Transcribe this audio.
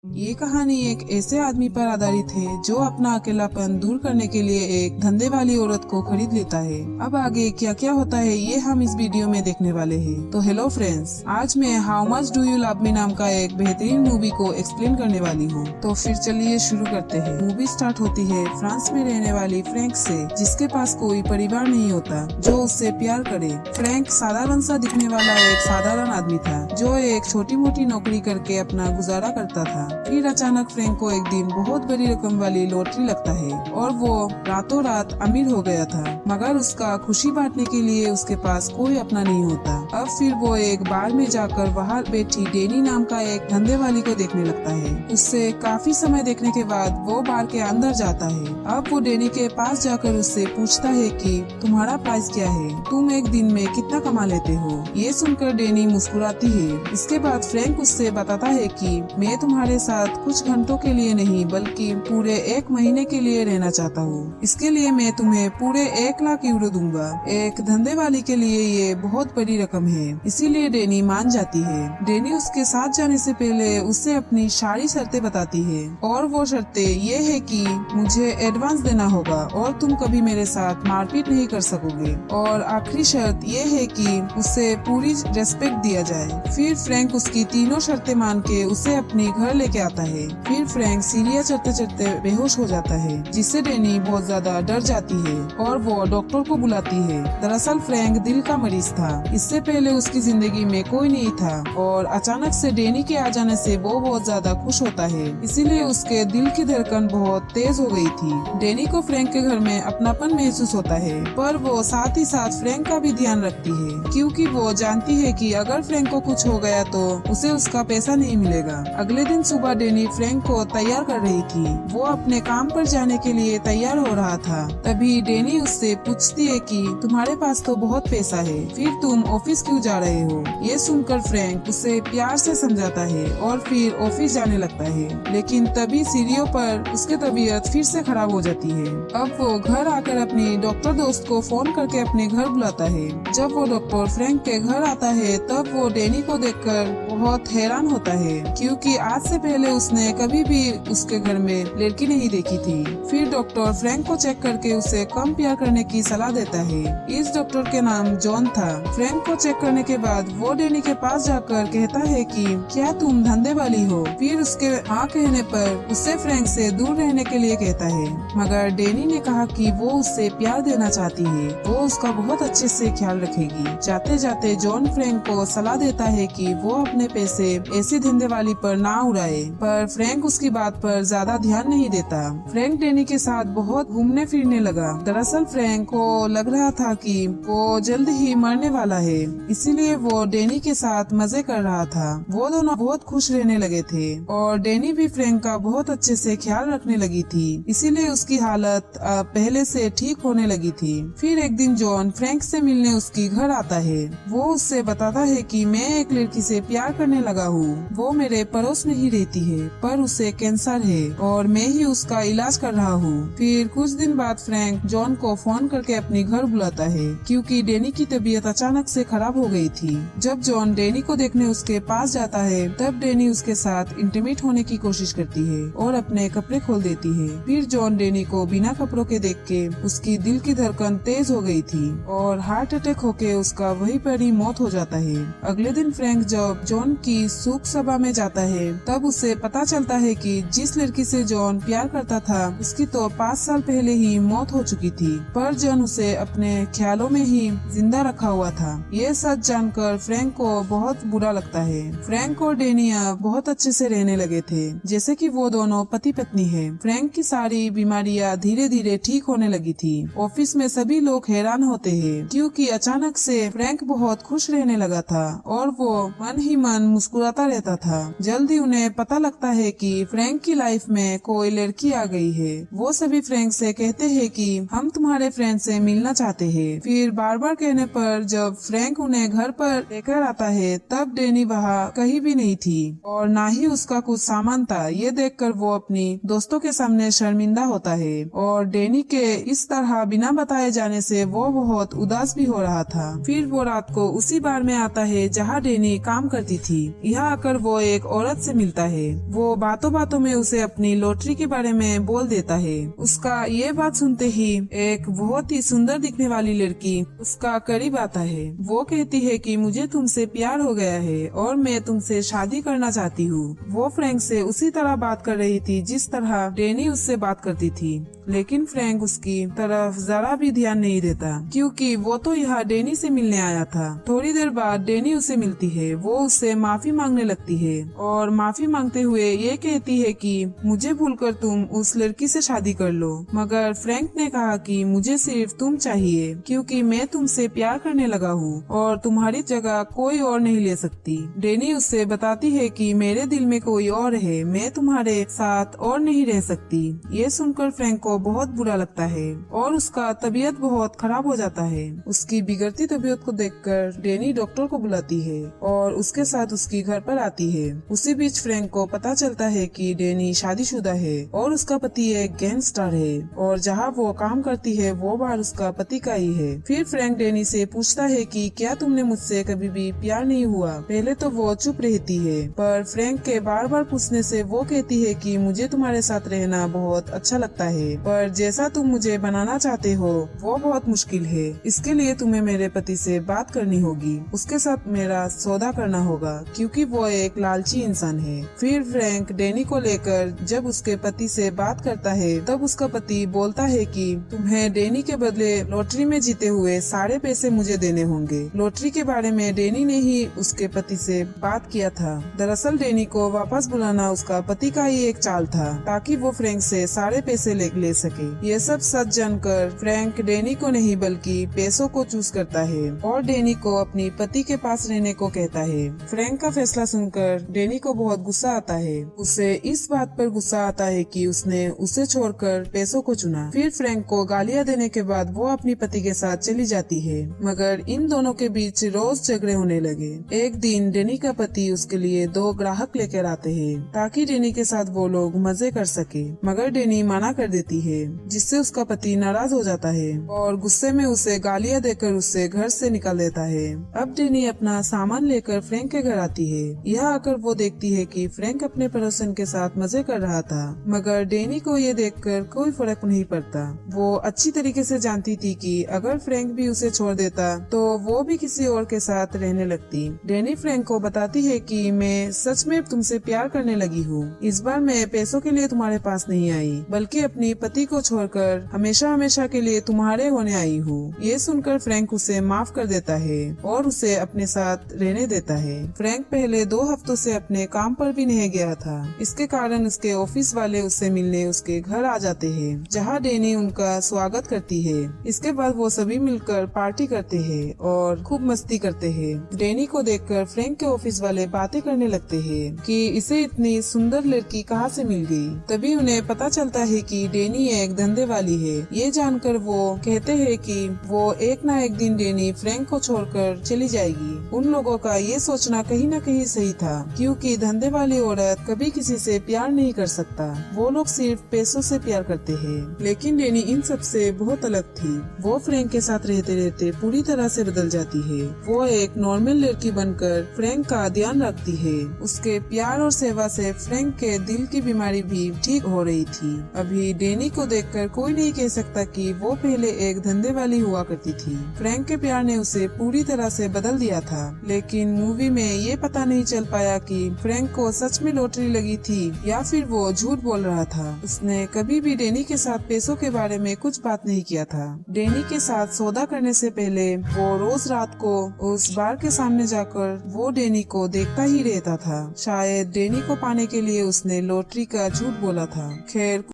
ये कहानी एक ऐसे आदमी पर आधारित है जो अपना अकेलापन दूर करने के लिए एक धंधे वाली औरत को खरीद लेता है। अब आगे क्या क्या होता है ये हम इस वीडियो में देखने वाले हैं। तो हेलो फ्रेंड्स, आज मैं how much do you love me नाम का एक बेहतरीन मूवी को एक्सप्लेन करने वाली हूँ। तो फिर चलिए शुरू करते हैं। मूवी स्टार्ट होती है फ्रांस में रहने वाली फ्रैंक से, जिसके पास कोई परिवार नहीं होता जो उससे प्यार करे। फ्रैंक साधारण सा दिखने वाला एक साधारण आदमी था जो एक छोटी मोटी नौकरी करके अपना गुजारा करता था। फिर अचानक फ्रैंक को एक दिन बहुत बड़ी रकम वाली लॉटरी लगता है और वो रातों रात अमीर हो गया था, मगर उसका खुशी बांटने के लिए उसके पास कोई अपना नहीं होता। अब फिर वो एक बार में जाकर वहाँ बैठी डेनी नाम का एक धंधे वाली को देखने लगता है। उससे काफी समय देखने के बाद वो बार के अंदर जाता है। अब वो डेनी के पास जाकर उससे पूछता है कि तुम्हारा प्राइस क्या है, तुम एक दिन में कितना कमा लेते हो। ये सुनकर डेनी मुस्कुराती है। इसके बाद फ्रैंक उससे बताता है कि मैं तुम्हारे साथ कुछ घंटों के लिए नहीं बल्कि पूरे 1 महीने के लिए रहना चाहता हूँ। इसके लिए मैं तुम्हें पूरे 1 लाख यूरो दूंगा। एक धंधे वाली के लिए ये बहुत बड़ी रकम है, इसीलिए डेनी मान जाती है। डेनी उसके साथ जाने से पहले उससे अपनी सारी शर्तें बताती है और वो शर्तें ये है कि मुझे एडवांस देना होगा और तुम कभी मेरे साथ मारपीट नहीं कर सकोगे, और आखिरी शर्त ये है कि उससे पूरी रेस्पेक्ट दिया जाए। फिर फ्रैंक उसकी तीनों शर्तें मान के उसे अपने घर लेके आता है। फिर फ्रैंक सीढ़ियाँ चढ़ते चढ़ते बेहोश हो जाता है, जिससे डेनी बहुत ज्यादा डर जाती है और वो डॉक्टर को बुलाती है। दरअसल फ्रैंक दिल का मरीज था। इससे पहले उसकी जिंदगी में कोई नहीं था और अचानक से डेनी के आ जाने से वो बहुत ज्यादा खुश होता है, इसीलिए उसके दिल की धड़कन बहुत तेज हो गई थी। डेनी को फ्रैंक के घर में अपनापन महसूस होता है, पर वो साथ ही साथ फ्रैंक का भी ध्यान रखती है, क्योंकि वो जानती है कि अगर फ्रैंक को कुछ हो गया तो उसे उसका पैसा नहीं मिलेगा। अगले दिन सुबह डेनी फ्रैंक को तैयार कर रही थी। वो अपने काम पर जाने के लिए तैयार हो रहा था। तभी डेनी उससे पूछती है कि तुम्हारे पास तो बहुत पैसा है, फिर तुम ऑफिस क्यों जा रहे हो। ये सुनकर फ्रैंक उसे प्यार से समझाता है और फिर ऑफिस जाने लगता है। लेकिन तभी सीढ़ियों पर उसकी तबीयत फिर से खराब हो जाती है। अब वो घर आकर अपनी डॉक्टर दोस्त को फोन करके अपने घर बुलाता है। जब वो डॉक्टर फ्रैंक के घर आता है तब वो डेनी को देखकर बहुत हैरान होता है, क्योंकि आज से पहले उसने कभी भी उसके घर में लड़की नहीं देखी थी। फिर डॉक्टर फ्रैंक को चेक करके उसे कम प्यार करने की सलाह देता है। इस डॉक्टर के नाम जॉन था। फ्रैंक को चेक करने के बाद वो डेनी के पास जाकर कहता है कि क्या तुम धंधे वाली हो। फिर उसके हाँ कहने पर उससे फ्रैंक से दूर रहने के लिए कहता है, मगर डेनी ने कहा कि वो उससे प्यार देना चाहती है, वो उसका बहुत अच्छे से ख्याल रखेगी। जाते जाते जॉन फ्रैंक को सलाह देता है कि वो अपने पैसे ऐसी धंधे वाली पर ना उड़ाए, पर फ्रैंक उसकी बात पर ज्यादा ध्यान नहीं देता। फ्रैंक डेनी के साथ बहुत घूमने फिरने लगा। दरअसल फ्रैंक को लग रहा था कि वो जल्द ही मरने वाला है, इसीलिए वो डेनी के साथ मजे कर रहा था। वो दोनों बहुत खुश रहने लगे थे और डेनी भी फ्रैंक का बहुत अच्छे से ख्याल रखने लगी थी, इसीलिए उसकी हालत अब पहले से ठीक होने लगी थी। फिर एक दिन जॉन फ्रैंक से मिलने उसकी घर आता है। वो उससे बताता है कि मैं एक लड़की से प्यार करने लगा हूँ। वो मेरे पड़ोस में ही रहती है, पर उसे कैंसर है और मैं ही उसका इलाज कर रहा हूँ। फिर कुछ दिन बाद फ्रैंक जॉन को फोन करके अपने घर बुलाता है, क्योंकि डेनी की तबीयत अचानक से खराब हो गई थी। जब जॉन डेनी को देखने उसके पास जाता है तब डेनी उसके साथ इंटीमेट होने की कोशिश करती है और अपने कपड़े खोल देती है। फिर जॉन डेनी को बिना कपड़ों के देख के उसकी दिल की धड़कन तेज हो गई थी और हार्ट अटैक होके उसका वहीं पर ही मौत हो जाता है। अगले दिन फ्रैंक जब जॉन की शोक सभा में जाता है तब उसे पता चलता है कि जिस लड़की से जॉन प्यार करता था उसकी तो 5 साल पहले ही मौत हो चुकी थी, पर जॉन उसे अपने ख्यालों में ही जिंदा रखा हुआ था। ये सच जानकर फ्रैंक को बहुत बुरा लगता है। फ्रैंक और डेनी अब बहुत अच्छे से रहने लगे थे, जैसे कि वो दोनों पति पत्नी है। फ्रैंक की सारी बीमारियां धीरे धीरे ठीक होने लगी थी। ऑफिस में सभी लोग हैरान होते हैं, क्योंकि अचानक से फ्रैंक बहुत खुश रहने लगा था और वो मन ही मन मुस्कुराता रहता था। जल्दी उन्हें पता लगता है कि फ्रैंक की लाइफ में कोई लड़की आ गई है। वो सभी फ्रैंक से कहते हैं कि हम तुम्हारे फ्रेंड से मिलना चाहते हैं। फिर बार बार कहने पर जब फ्रैंक उन्हें घर पर लेकर आता है तब डेनी वहाँ कहीं भी नहीं थी और ना ही उसका कुछ सामान था। ये देखकर वो अपनी दोस्तों के सामने शर्मिंदा होता है और डेनी के इस तरह बिना बताए जाने से वो बहुत उदास भी हो रहा था। फिर वो रात को उसी बार में आता है जहाँ डेनी काम करती थी। यहाँ आकर वो एक औरत से मिलता है। वो बातों बातों में उसे अपनी लॉटरी के बारे में बोल देता है। उसका ये बात सुनते ही एक बहुत ही सुंदर दिखने वाली लड़की उसका करीब आता है। वो कहती है कि मुझे तुमसे प्यार हो गया है और मैं तुमसे शादी करना चाहती हूँ। वो फ्रैंक से उसी तरह बात कर रही थी जिस तरह डैनी उससे बात करती थी, लेकिन फ्रैंक उसकी तरफ जरा भी ध्यान नहीं देता क्योंकि वो तो यहाँ डैनी से मिलने आया था। थोड़ी देर बाद डैनी उसे मिलती है। वो उससे माफी मांगने लगती है और माफी मांगते हुए ये कहती है कि मुझे भूलकर तुम उस लड़की से शादी कर लो। मगर फ्रैंक ने कहा कि मुझे सिर्फ तुम चाहिए क्योंकि मैं तुमसे प्यार करने लगा हूँ और तुम्हारी जगह कोई और नहीं ले सकती। डैनी उससे बताती है कि मेरे दिल में कोई और है, मैं तुम्हारे साथ और नहीं रह सकती। ये सुनकर फ्रैंक को बहुत बुरा लगता है और उसका तबीयत बहुत खराब हो जाता है। उसकी बिगड़ती तबीयत को देखकर डैनी डॉक्टर को बुलाती है और उसके साथ उसकी घर पर आती है। उसी बीच फ्रैंक को पता चलता है कि डैनी शादीशुदा है और उसका पति एक गैंगस्टर है और जहाँ वो काम करती है वो बार उसका पति का ही है। फिर फ्रैंक डैनी से पूछता है कि क्या तुमने मुझसे कभी भी प्यार नहीं हुआ। पहले तो वो चुप रहती है, पर फ्रैंक के बार बार पूछने से वो कहती है कि मुझे तुम्हारे साथ रहना बहुत अच्छा लगता है, पर जैसा तुम मुझे बनाना चाहते हो वो बहुत मुश्किल है। इसके लिए तुम्हें मेरे पति से बात करनी होगी, उसके साथ मेरा सौदा करना होगा क्योंकि वो एक लालची इंसान है। फिर फ्रैंक डैनी को लेकर जब उसके पति से बात करता है तब उसका पति बोलता है कि तुम्हें डैनी के बदले लॉटरी में जीते हुए सारे पैसे मुझे देने होंगे। लॉटरी के बारे में डैनी ने ही उसके पति से बात किया था। दरअसल डैनी को वापस बुलाना उसका पति का ही एक चाल था ताकि वो फ्रैंक से सारे पैसे ले सके। ये सब सच जानकर फ्रैंक डैनी को नहीं बल्कि पैसों को चूज करता है और डैनी को अपनी पति के पास रहने को कहता है। फ्रैंक का फैसला सुनकर डैनी को बहुत गुस्सा आता है। उसे इस बात पर गुस्सा आता है कि उसने उसे छोड़कर पैसों को चुना। फिर फ्रैंक को गालियां देने के बाद वो अपनी पति के साथ चली जाती है, मगर इन दोनों के बीच रोज झगड़े होने लगे। एक दिन डैनी का पति उसके लिए 2 ग्राहक लेकर आते हैं ताकि डैनी के साथ वो लोग मजे कर सके, मगर डैनी मना कर देती है जिससे उसका पति नाराज हो जाता है और गुस्से में उसे गालियां देकर उससे घर से निकाल देता है। अब डैनी अपना सामान लेकर फ्रैंक के घर आती है। यहाँ आकर वो देखती है कि फ्रैंक अपने पड़ोसन के साथ मजे कर रहा था, मगर डैनी को ये देखकर कोई फर्क नहीं पड़ता। वो अच्छी तरीके से जानती थी कि अगर फ्रैंक भी उसे छोड़ देता तो वो भी किसी और के साथ रहने लगती। डैनी फ्रैंक को बताती है कि मैं सच में तुमसे प्यार करने लगी हूँ। इस बार मैं पैसों के लिए तुम्हारे पास नहीं आई बल्कि अपनी पति को छोड़कर हमेशा हमेशा के लिए तुम्हारे होने आई हूँ। ये सुनकर फ्रैंक उसे माफ कर देता है और उसे अपने साथ रहने देता है। फ्रैंक पहले 2 हफ्तों से अपने काम पर भी नहीं गया था। इसके कारण उसके ऑफिस वाले उससे मिलने उसके घर आ जाते हैं, जहाँ डैनी उनका स्वागत करती है। इसके बाद वो सभी मिलकर पार्टी करते हैं और खूब मस्ती करते हैं। डैनी को देखकर फ्रैंक के ऑफिस वाले बातें करने लगते हैं कि इसे इतनी सुंदर लड़की कहाँ से मिल गई। तभी उन्हें पता चलता है कि डैनी एक धंधे वाली है। ये जानकर वो कहते हैं कि वो एक ना एक दिन डैनी फ्रैंक को छोड़कर चली जाएगी। उन लोगों का ये सोचना कहीं न कहीं सही था क्योंकि धंधे वाली औरत कभी किसी से प्यार नहीं कर सकता। वो लोग सिर्फ पैसों से प्यार करते हैं। लेकिन डैनी इन सब से बहुत अलग थी। वो फ्रैंक के साथ रहते रहते पूरी तरह से बदल जाती है। वो एक नॉर्मल लड़की बनकर फ्रैंक का ध्यान रखती है। उसके प्यार और सेवा से फ्रैंक के दिल की बीमारी भी ठीक हो रही थी। अभी डैनी को देखकर कोई नहीं कह सकता कि वो पहले एक धंधे वाली हुआ करती थी। फ्रैंक के प्यार ने उसे पूरी तरह से बदल दिया था, लेकिन मूवी में ये पता नहीं चल पाया कि फ्रैंक को सच में लॉटरी लगी थी या फिर वो झूठ बोल रहा था। उसने कभी भी डैनी के साथ पैसों के बारे में कुछ बात नहीं किया था। डैनी के साथ सौदा करने से पहले वो रोज रात को उस बार के सामने जाकर वो डैनी को देखता ही रहता था। शायद डैनी को पाने के लिए उसने लॉटरी का झूठ बोला था। खैर